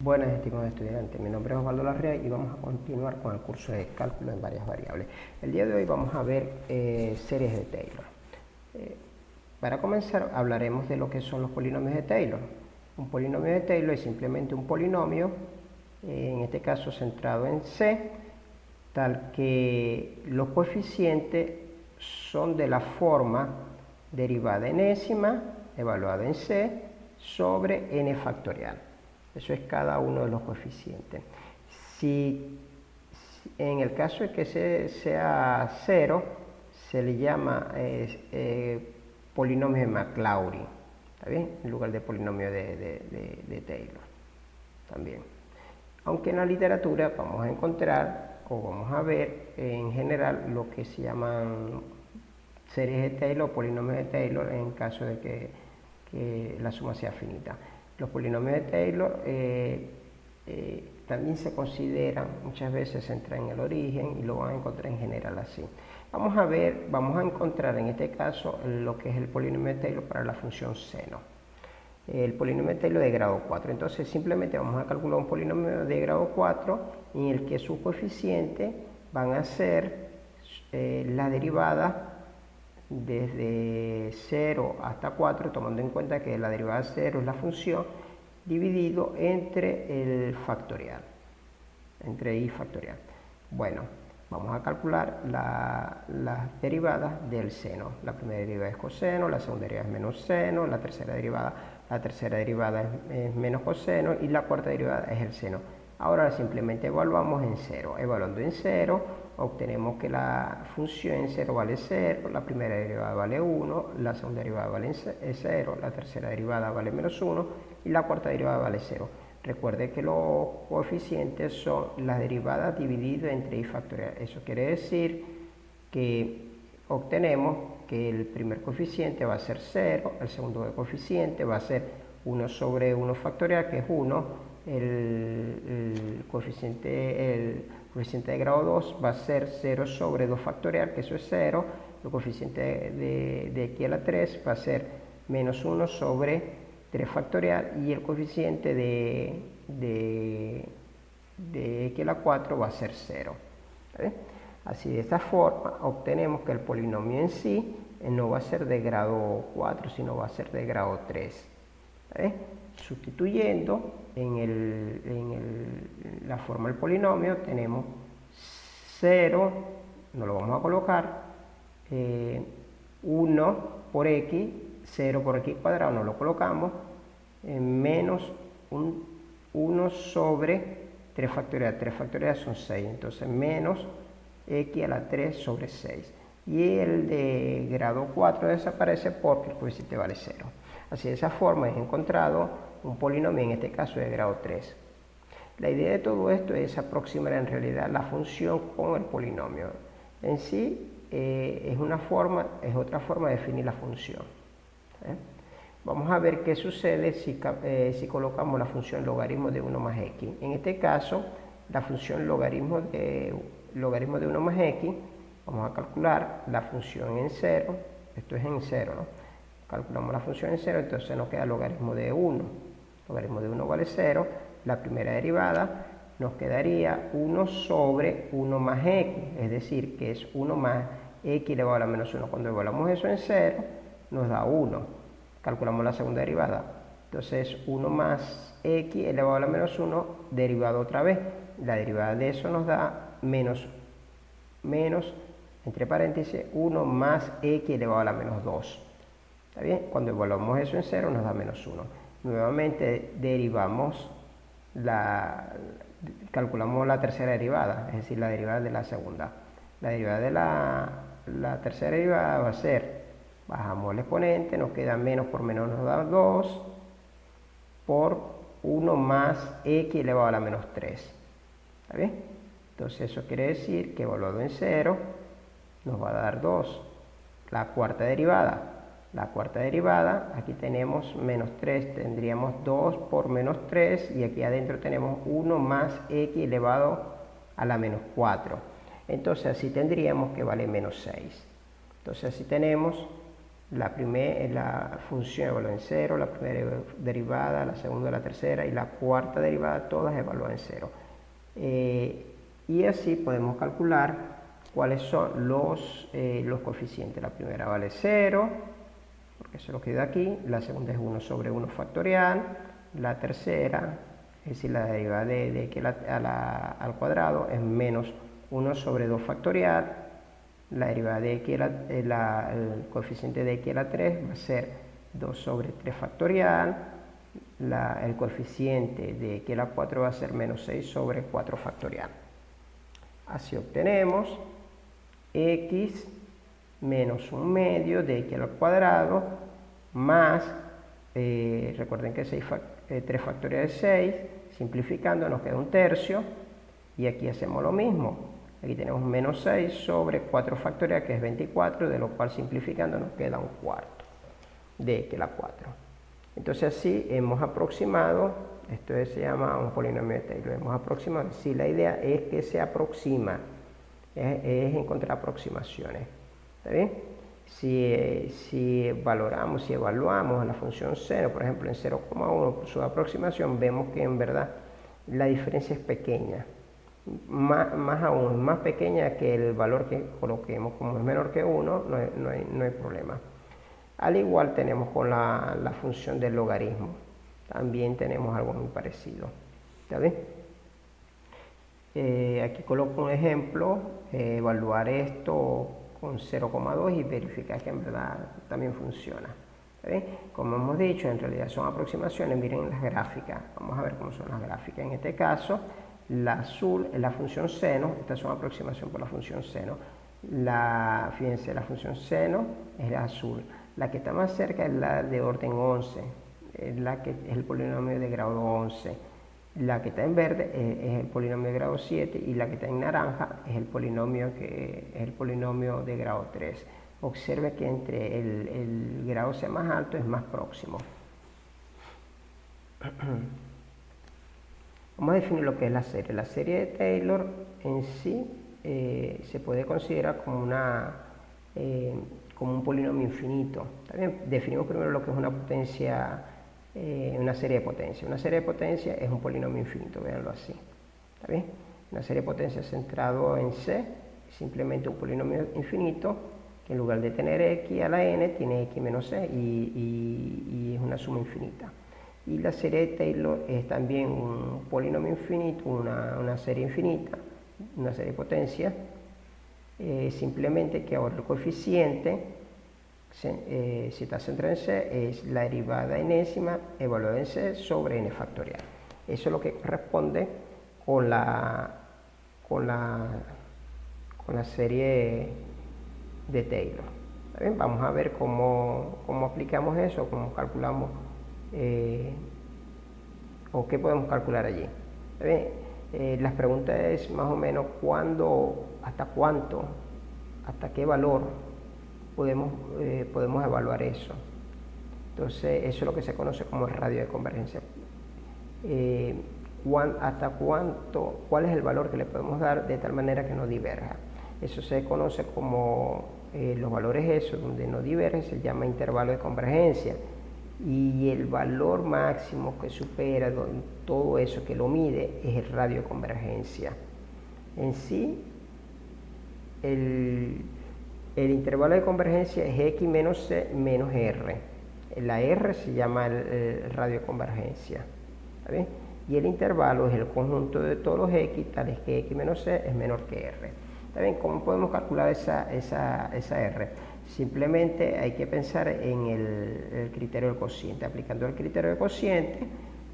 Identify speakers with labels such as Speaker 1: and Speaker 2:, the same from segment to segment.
Speaker 1: Buenas, estimados estudiantes, mi nombre es Osvaldo Larrea y vamos a continuar con el curso de cálculo en varias variables. El día de hoy vamos a ver series de Taylor. Para comenzar hablaremos de lo que son los polinomios de Taylor. Un polinomio de Taylor es simplemente un polinomio, en este caso centrado en C, tal que los coeficientes son de la forma derivada enésima, evaluada en C, sobre n factorial. Eso es cada uno de los coeficientes. Si en el caso de que sea 0, se le llama polinomio de Maclaurin, ¿está bien? En lugar de polinomio de Taylor, también. Aunque en la literatura vamos a encontrar, o vamos a ver en general, lo que se llaman series de Taylor o polinomios de Taylor en caso de que la suma sea finita. Los polinomios de Taylor también se consideran, muchas veces se entra en el origen y lo van a encontrar en general así. Vamos a encontrar en este caso lo que es el polinomio de Taylor para la función seno. El polinomio de Taylor de grado 4. Entonces simplemente vamos a calcular un polinomio de grado 4 en el que sus coeficientes van a ser la derivada desde 0 hasta 4, tomando en cuenta que la derivada de 0 es la función, dividido entre el factorial, entre i factorial. Bueno, vamos a calcular las derivadas del seno. La primera derivada es coseno, la segunda derivada es menos seno, la tercera derivada es menos coseno y la cuarta derivada es el seno. Ahora simplemente evaluamos en 0. Evaluando en 0, obtenemos que la función en 0 vale 0, la primera derivada vale 1, la segunda derivada vale 0, la tercera derivada vale menos 1 y la cuarta derivada vale 0. Recuerde que los coeficientes son las derivadas divididas entre i factorial. Eso quiere decir que obtenemos que el primer coeficiente va a ser 0, el segundo coeficiente va a ser 1 sobre 1 factorial, que es 1, el coeficiente de grado 2 va a ser 0 sobre 2 factorial, que eso es 0, el coeficiente de aquí a la 3 va a ser menos 1 sobre 3 factorial y el coeficiente de x a la 4 va a ser 0. ¿Vale? Así, de esta forma obtenemos que el polinomio en sí no va a ser de grado 4, sino va a ser de grado 3. ¿Vale? Sustituyendo en la forma del polinomio tenemos 0, no lo vamos a colocar, 1 por x, 0 por x cuadrado no lo colocamos, menos 1 sobre 3 factorial, 3 factorial son 6, entonces menos x a la 3 sobre 6. Y el de grado 4 desaparece porque el coeficiente vale 0. Así, de esa forma he encontrado un polinomio, en este caso de grado 3. La idea de todo esto es aproximar en realidad la función con el polinomio. En sí es otra forma de definir la función. Vamos a ver qué sucede si colocamos la función logaritmo de 1 más x. En este caso, la función logaritmo de 1 más x, vamos a calcular la función en 0, esto es en 0, ¿no? Calculamos la función en 0, entonces nos queda logaritmo de 1. Logaritmo de 1 vale 0. La primera derivada nos quedaría 1 sobre 1 más x, es decir, que es 1 más x elevado a la menos 1. Cuando evaluamos eso en 0, nos da 1. Calculamos la segunda derivada. Entonces, 1 más x elevado a la menos 1, derivado otra vez. La derivada de eso nos da menos, entre paréntesis, 1 más x elevado a la menos 2. ¿Está bien? Cuando evaluamos eso en 0 nos da menos 1. Nuevamente calculamos la tercera derivada, es decir, la derivada de la segunda. La derivada de la tercera derivada va a ser, bajamos el exponente, nos queda menos por menos nos da 2, por 1 más x elevado a la menos 3. ¿Está bien? Entonces eso quiere decir que evaluado en 0 nos va a dar 2. La cuarta derivada, aquí tenemos menos 3, tendríamos 2 por menos 3 y aquí adentro tenemos 1 más x elevado a la menos 4. Entonces así tendríamos que vale menos 6. Entonces así tenemos la función evalúa en 0, la primera derivada, la segunda, la tercera y la cuarta derivada, todas evalúan en 0. Y así podemos calcular cuáles son los coeficientes. La primera vale 0, porque eso es lo que da aquí. La segunda es 1 sobre 1 factorial. La tercera, es decir, la derivada de x al cuadrado, es menos 1 sobre 2 factorial. La derivada de x, el coeficiente de x a la 3 va a ser 2 sobre 3 factorial. El coeficiente de x a la 4 va a ser menos 6 sobre 4 factorial. Así obtenemos x menos 1 medio de x al cuadrado más, recuerden que 3 factorial es 6, simplificando nos queda 1/3, y aquí hacemos lo mismo. Aquí tenemos menos 6 sobre 4 factorial, que es 24, de lo cual simplificando nos queda 1/4 de x a la 4. Entonces así hemos aproximado, esto se llama un polinomio de Taylor, hemos aproximado. Si la idea es que se aproxima, es encontrar aproximaciones. ¿Está bien? Si valoramos, si evaluamos la función seno, por ejemplo en 0,1 por su aproximación, vemos que en verdad la diferencia es pequeña. Más aún, más pequeña que el valor que coloquemos. Como es menor que 1, no hay problema. Al igual tenemos con la función del logaritmo. También tenemos algo muy parecido. ¿Está bien? Aquí coloco un ejemplo, evaluar esto con 0,2 y verificar que en verdad también funciona. ¿Está bien? Como hemos dicho, en realidad son aproximaciones. Miren las gráficas. Vamos a ver cómo son las gráficas. En este caso, la azul es la función seno. Estas son aproximación por la función seno. Fíjense, la función seno es la azul. La que está más cerca es la de orden 11. Es la que es el polinomio de grado 11. La que está en verde es el polinomio de grado 7 y la que está en naranja es el polinomio de grado 3. Observe que entre el grado sea más alto es más próximo. Vamos a definir lo que es la serie. La serie de Taylor en sí se puede considerar como un polinomio infinito. ¿También? Definimos primero lo que es una potencia, una serie de potencias. Una serie de potencias es un polinomio infinito, véanlo así. ¿Está bien? Una serie de potencias centrado en C, simplemente un polinomio infinito, que en lugar de tener x a la n, tiene x menos c y es una suma infinita. Y la serie de Taylor es también un polinomio infinito, una serie infinita, una serie de potencias, simplemente que ahora el coeficiente, si está centrado en c, es la derivada enésima evaluada en c sobre n factorial. Eso es lo que corresponde con la serie de Taylor. ¿Está bien? Vamos a ver cómo aplicamos eso, cómo calculamos o qué podemos calcular allí. ¿Está bien? Las preguntas es más o menos cuándo, hasta cuánto, hasta qué valor podemos evaluar eso. Entonces eso es lo que se conoce como el radio de convergencia. Hasta cuánto, cuál es el valor que le podemos dar de tal manera que no diverja. Eso se conoce como los valores esos donde no divergen se llama intervalo de convergencia, y el valor máximo que supera todo eso, que lo mide, es el radio de convergencia. En sí, el intervalo de convergencia es x menos c menos r. La r se llama el radio de convergencia. ¿Está bien? Y el intervalo es el conjunto de todos los x, tales que x menos c es menor que r. ¿Está bien? ¿Cómo podemos calcular esa r? Simplemente hay que pensar en el criterio del cociente. Aplicando el criterio del cociente,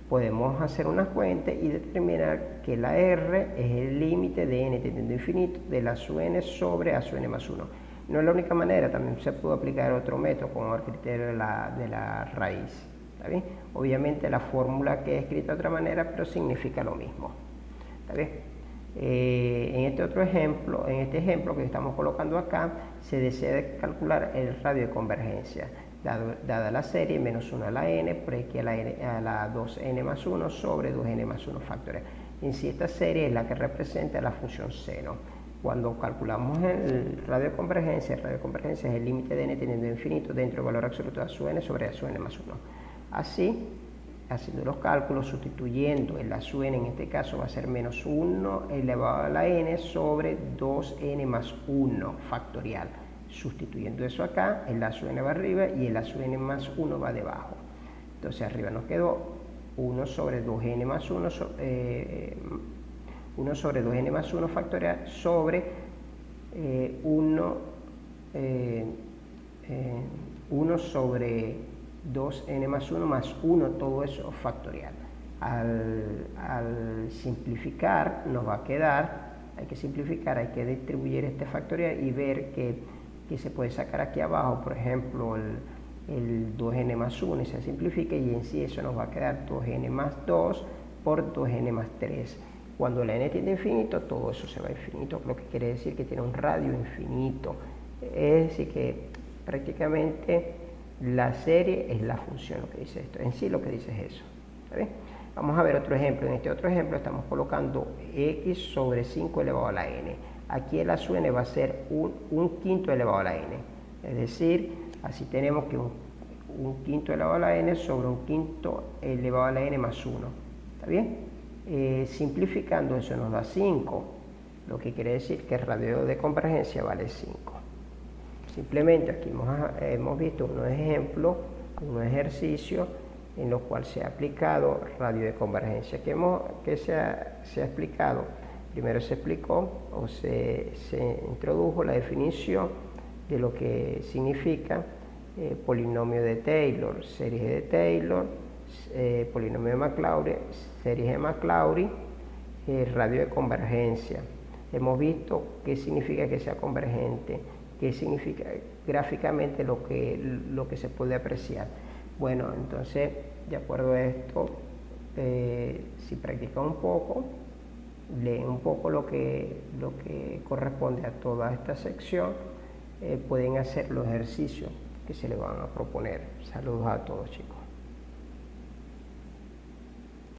Speaker 1: podemos hacer una cuenta y determinar que la r es el límite de n tendiendo a infinito de la sub n sobre a sub n más 1. No es la única manera, también se puede aplicar otro método como el criterio de la raíz. ¿Está bien? Obviamente la fórmula que he escrito de otra manera, pero significa lo mismo. ¿Está bien? En este ejemplo que estamos colocando acá, se desea calcular el radio de convergencia, dada la serie menos 1 a la n por x a la 2n más 1 sobre 2n más 1 factorial. En sí, esta serie es la que representa la función seno. Cuando calculamos el radio de convergencia es el límite de n teniendo infinito dentro del valor absoluto de a sub n sobre a sub n más 1. Así, haciendo los cálculos, sustituyendo el a sub n en este caso va a ser menos 1 elevado a la n sobre 2n más 1 factorial. Sustituyendo eso acá, el a sub n va arriba y el a sub n más 1 va debajo. Entonces arriba nos quedó 1 sobre 2n más 1, 1 sobre 2n más 1 factorial sobre 1 sobre 2n más 1 más 1, todo eso factorial. Al simplificar nos va a quedar, hay que simplificar, hay que distribuir este factorial y ver que se puede sacar aquí abajo, por ejemplo, el 2n más 1 y se simplifica y en sí eso nos va a quedar 2n más 2 por 2n más 3. Cuando la n tiende a infinito, todo eso se va a infinito, lo que quiere decir que tiene un radio infinito. Es decir que prácticamente la serie es la función, lo que dice esto. En sí lo que dice es eso. ¿Está bien? Vamos a ver otro ejemplo. En este otro ejemplo estamos colocando x sobre 5 elevado a la n. Aquí el a sub n va a ser un quinto elevado a la n. Es decir, así tenemos que un quinto elevado a la n sobre un quinto elevado a la n más 1. ¿Está bien? Simplificando eso nos da 5, lo que quiere decir que el radio de convergencia vale 5. Simplemente aquí hemos visto unos ejemplos, unos ejercicios en los cuales se ha aplicado radio de convergencia. ¿Qué se ha explicado? Primero se explicó o se introdujo la definición de lo que significa polinomio de Taylor, serie de Taylor, polinomio de Maclaurin, series de Maclaurin, radio de convergencia. Hemos visto qué significa que sea convergente, qué significa gráficamente lo que se puede apreciar. Bueno, entonces, de acuerdo a esto, si practican un poco, leen un poco lo que corresponde a toda esta sección, pueden hacer los ejercicios que se les van a proponer. Saludos a todos, chicos.